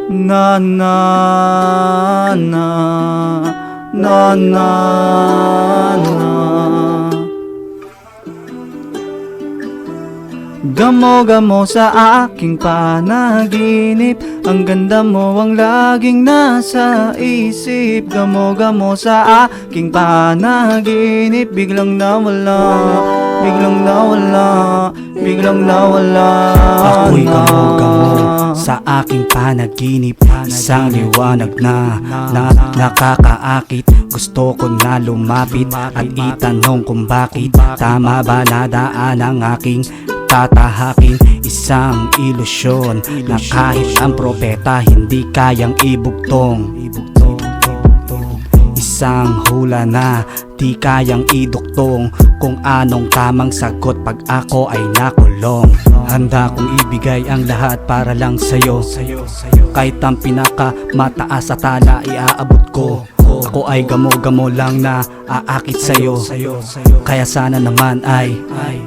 Na na na na na na. Gamo-gamo sa aking panaginip, ang ganda mo ang laging nasa isip. Gamo-gamo sa aking panaginip, biglang nawala, biglang nawala, biglang nawala. Ako'y gamo-gamo sa aking panaginip, isang liwanag na nakakaakit. Gusto ko na lumapit at itanong kung bakit. Tama ba na daan ang aking tatahakin? Isang ilusyon na kahit ang propeta hindi kayang ibugtong. Isang hula na di kayang iduktong kung anong tamang sagot pag ako ay nakulong. Handa kong ibigay ang lahat para lang sa'yo, kahit ang pinaka mataas sa tala iaabot ko. Ako ay gamo-gamo lang na aakit sa'yo, kaya sana naman ay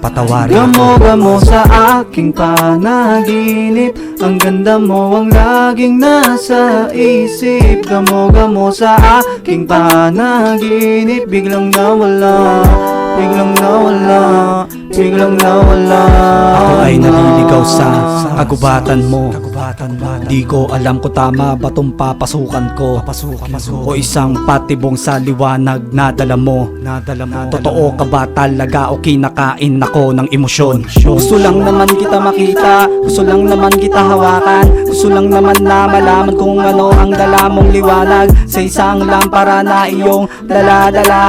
patawarin. Gamo-gamo sa aking panaginip, ang ganda mo ang laging nasa isip. Gamo-gamo sa aking panaginip, biglang nawala, biglang nawala, biglang nawala. Ako ay naliligaw sa kagubatan mo. Di ko alam kung tama ba tong papasukan ko o isang patibong sa liwanag na dala mo. Totoo ka ba talaga o kinakain ako ng emosyon? Gusto lang naman kita makita, gusto lang naman kita hawakan, gusto lang naman na malaman kung ano ang dala mong liwanag sa isang lampara na iyong dala-dala.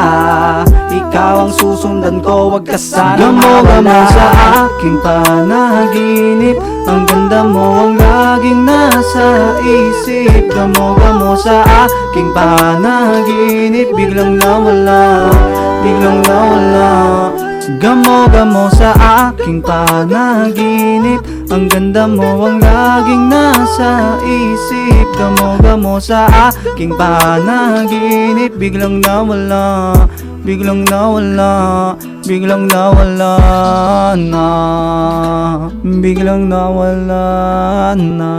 Ikaw ang susundan ko, wag ka sana Gamo-gamo sa aking panaginip, ang ganda mo ang laging nasa isip. Gamo-gamo sa aking panaginip, biglang nawala, biglang nawala. Gamo-gamo sa aking panaginip, ang ganda mo ang laging nasa isip. Gamo-gamo sa aking panaginip, biglang nawala, biglang nawala, biglang nawala na, biglang nawala na.